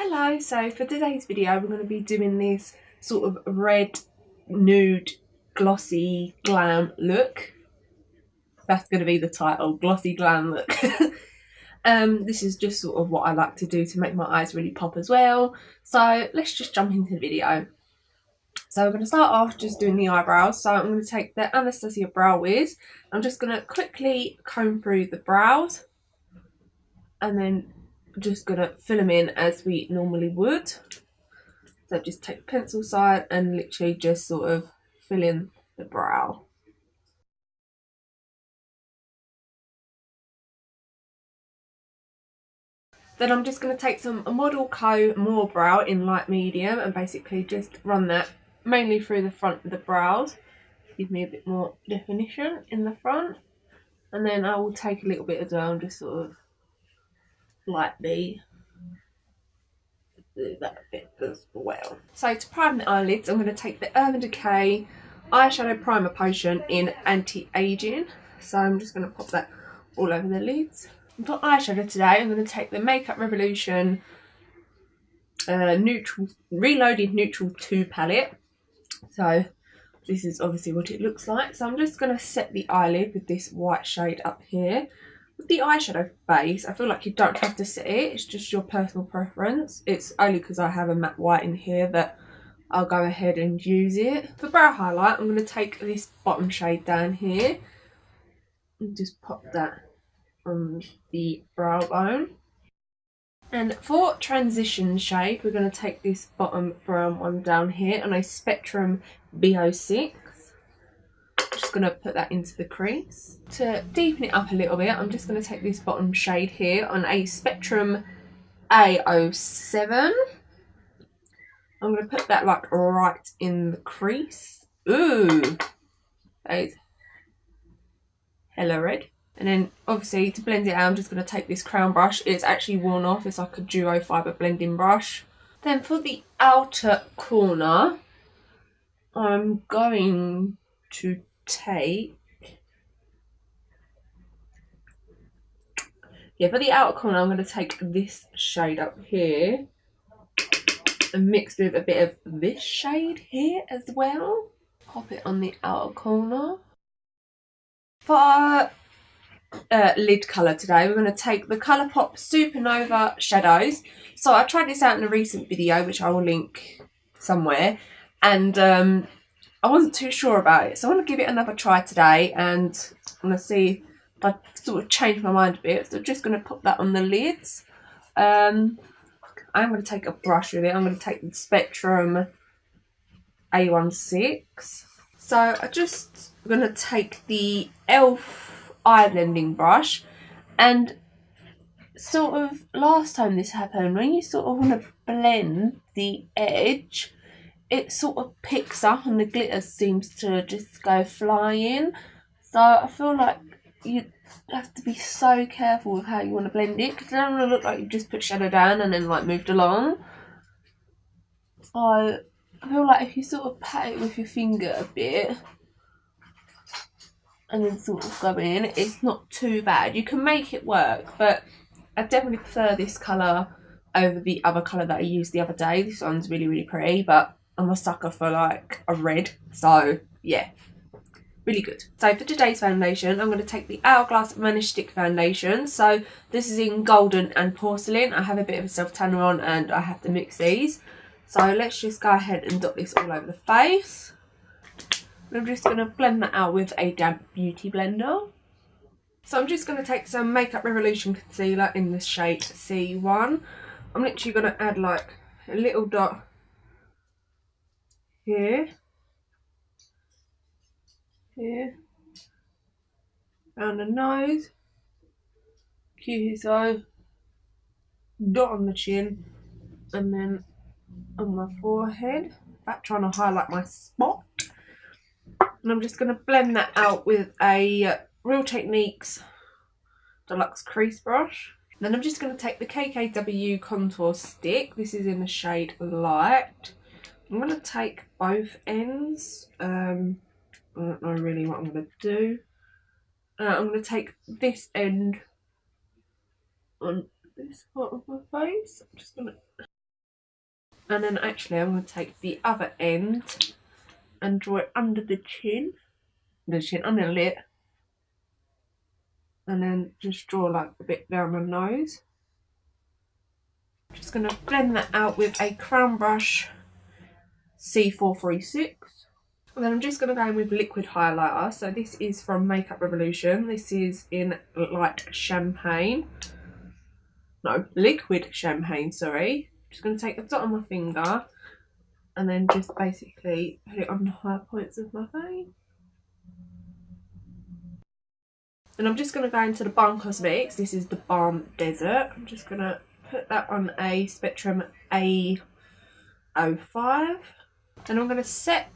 Hello, so for today's video we're going to be doing this sort of red, nude, glossy glam look. That's going to be the title, glossy glam look. This is just sort of what I like to do to make my eyes really pop as well. So let's just jump into the video. So we're going to start off just doing the eyebrows. So I'm going to take the Anastasia Brow Wiz. I'm just going to quickly comb through the brows and then just gonna fill them in as we normally would. So just take the pencil side and literally just sort of fill in the brow. Then I'm just going to take some Model Co More Brow in light medium and basically just run that mainly through the front of the brows. Give me a bit more definition in the front. And then I will take a little bit as well and just sort of lightly do that bit as well. So to prime the eyelids, I'm going to take the Urban Decay Eyeshadow Primer Potion in Anti-Aging. So I'm just going to pop that all over the lids. And for eyeshadow today, I'm going to take the Makeup Revolution Reloaded Neutral 2 palette. So this is obviously what it looks like. So I'm just going to set the eyelid with this white shade up here. With the eyeshadow base, I feel like you don't have to set it, it's just your personal preference. It's only because I have a matte white in here that I'll go ahead and use it. For brow highlight, I'm going to take this bottom shade down here and just pop that on the brow bone. And for transition shade, we're going to take this bottom brown one down here on a Spectrum B06. Just going to put that into the crease. To deepen it up a little bit, I'm just going to take this bottom shade here on a Spectrum A07. I'm going to put that like right in the crease. Ooh, that is hella red. And then obviously to blend it out, I'm just going to take this crown brush. It's actually worn off. It's like a duo fibre blending brush. Then for the outer corner, I'm going to take, for the outer corner, I'm going to take this shade up here and mix with a bit of this shade here as well. Pop it on the outer corner. For lid colour today, we're going to take the Colourpop Supernova Shadows. So I tried this out in a recent video, which I will link somewhere, and I wasn't too sure about it, so I want to give it another try today and I'm going to see if I sort of change my mind a bit. So I'm just going to put that on the lids. I'm going to take a brush with it. I'm going to take the Spectrum A16. So I'm just going to take the e.l.f. eye blending brush, and sort of last time this happened, when you sort of want to blend the edge, it sort of picks up and the glitter seems to just go flying. So I feel like you have to be so careful with how you want to blend it, because it doesn't want to look like you just put shadow down and then like moved along. So I feel like if you sort of pat it with your finger a bit and then sort of go in, it's not too bad. You can make it work, but I definitely prefer this colour over the other colour that I used the other day. This one's really, really pretty, but I'm a sucker for like a red, so yeah, really good. So for today's foundation, I'm going to take the Hourglass Vanish Stick Foundation. So this is in Golden and Porcelain. I have a bit of a self-tanner on and I have to mix these. So let's just go ahead and dot this all over the face. I'm just going to blend that out with a damp beauty blender. So I'm just going to take some Makeup Revolution concealer in the shade C1. I'm literally going to add like a little dot here, around the nose, QSO, dot on the chin, and then on my forehead, back trying to highlight my spot. And I'm just going to blend that out with a Real Techniques Deluxe Crease Brush. And then I'm just going to take the KKW Contour Stick. This is in the shade Light. I'm going to take both ends. I don't know really what I'm going to do. I'm going to take this end on this part of my face. I'm just going to And then actually I'm going to take the other end and draw it under the chin, under the lip. And then just draw like a bit down my nose. Just going to blend that out with a Crown Brush C436. And then I'm just going to go in with liquid highlighter. So this is from Makeup Revolution. This is in light champagne. No, liquid champagne, sorry. Just going to take the dot of my finger and then just basically put it on the high points of my face. And I'm just going to go into the Balm Cosmetics. This is the Balm Desert. I'm just going to put that on a Spectrum A05. And I'm going to set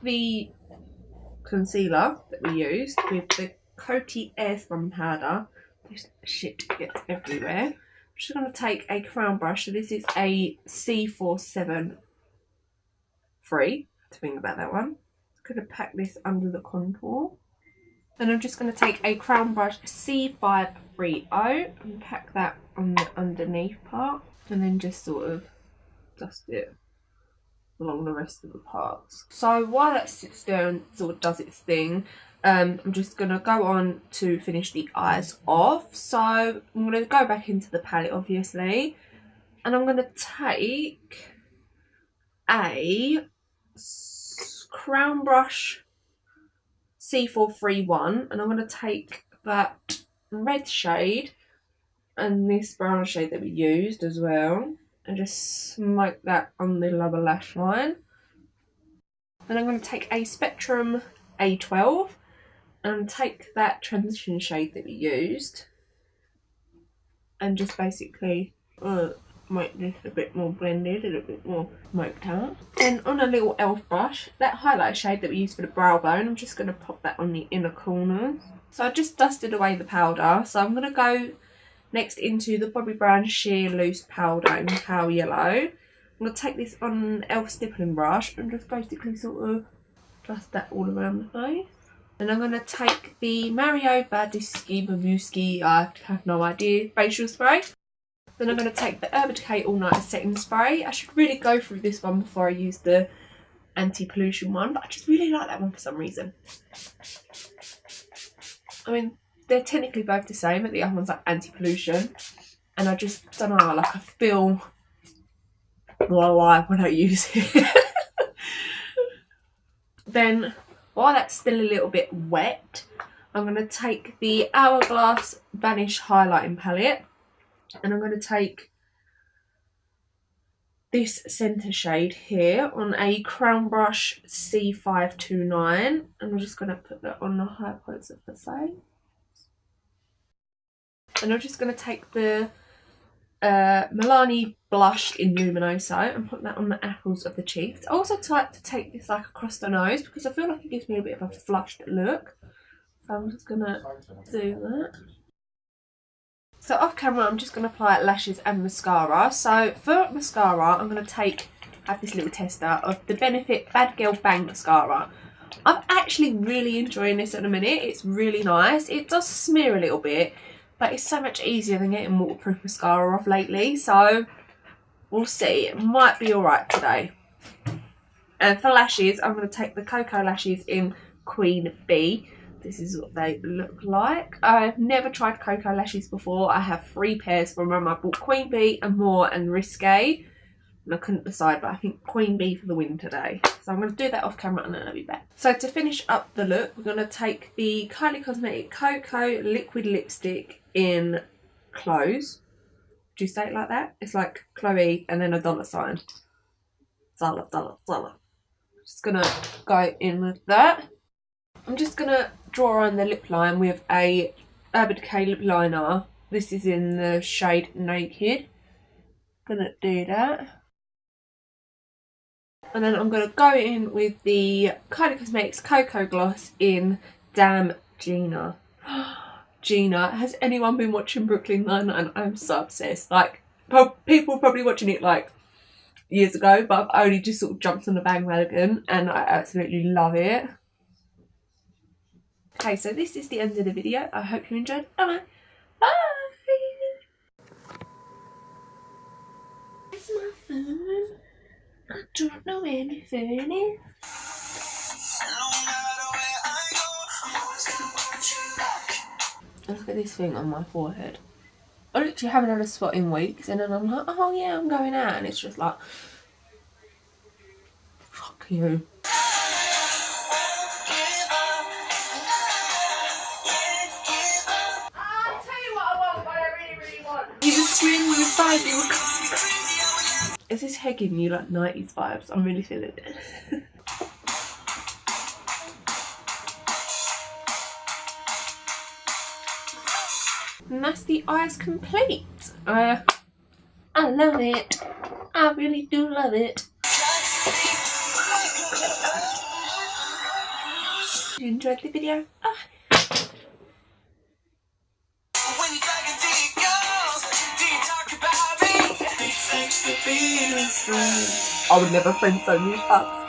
the concealer that we used with the Coty Airspun powder. This shit gets everywhere. I'm just going to take a crown brush. So this is a C473. To think about that one. I'm going to pack this under the contour. Then I'm just going to take a crown brush C530 and pack that on the underneath part. And then just sort of dust it along the rest of the parts. So while that sits there and sort of does its thing, I'm just going to go on to finish the eyes off. So I'm going to go back into the palette obviously, and I'm going to take a crown brush C431 and I'm going to take that red shade and this brown shade that we used as well and just smoke that on the lower lash line. Then I'm going to take a Spectrum A12 and take that transition shade that we used and just basically make this a bit more blended, a little bit more smoked out. Then on a little elf brush, that highlight shade that we used for the brow bone, I'm just going to pop that on the inner corners. So I just dusted away the powder, so I'm going to go next into the Bobbi Brown Sheer Loose Powder in Pale Yellow. I'm going to take this on an elf stippling brush and just basically sort of dust that all around the face. And I'm going to take the Mario Badisky, I have no idea, facial spray. Then I'm going to take the Decay All Night Setting Spray. I should really go through this one before I use the anti-pollution one, but I just really like that one for some reason. I mean, they're technically both the same, but the other one's like anti-pollution. And I just don't know, like I feel more alive when I use it. Then, while that's still a little bit wet, I'm going to take the Hourglass Vanish Highlighting Palette. And I'm going to take this centre shade here on a Crown Brush C529. And I'm just going to put that on the high points of the face. And I'm just going to take the Milani blush in Luminoso and put that on the apples of the cheeks. I also like to take this like across the nose because I feel like it gives me a bit of a flushed look. So I'm just going to do that. So off camera, I'm just going to apply lashes and mascara. So for mascara, I'm going to I have this little tester of the Benefit Bad Gal Bang Mascara. I'm actually really enjoying this at the minute. It's really nice. It does smear a little bit, but it's so much easier than getting waterproof mascara off lately. So we'll see. It might be alright today. And for lashes, I'm going to take the KoKo lashes in Queen Bee. This is what they look like. I've never tried KoKo lashes before. I have 3 pairs from them. I bought Queen Bee, Amore and Risque. And I couldn't decide, but I think Queen Bee for the win today. So I'm going to do that off camera and then I'll be back. So to finish up the look, we're going to take the Kylie Cosmetics KoKo liquid lipstick in Close. Do you say it like that? It's like Chloe and then a $. Zala. Just going to go in with that. I'm just going to draw on the lip line with a Urban Decay lip liner. This is in the shade Naked. Gonna do that. And then I'm going to go in with the Kylie Cosmetics KoKo Gloss in Damn Gina. Gina, has anyone been watching Brooklyn Nine-Nine? I'm so obsessed. Like, people were probably watching it like years ago, but I've only just sort of jumped on the bandwagon and I absolutely love it. Okay, so this is the end of the video. I hope you enjoyed. Bye. Bye. Where's my phone? don't know anything. Look at this thing on my forehead. I literally haven't had a spot in weeks, and then I'm like, oh yeah, I'm going out, and it's just like, fuck you. I'll tell you what I want, what I really, really want. You just scream with your side, you would. Is this hair giving you like 90s vibes? I'm really feeling it. And that's the eyes complete. I love it. I really do love it. You enjoyed the video? I would never friend zone you, fuck.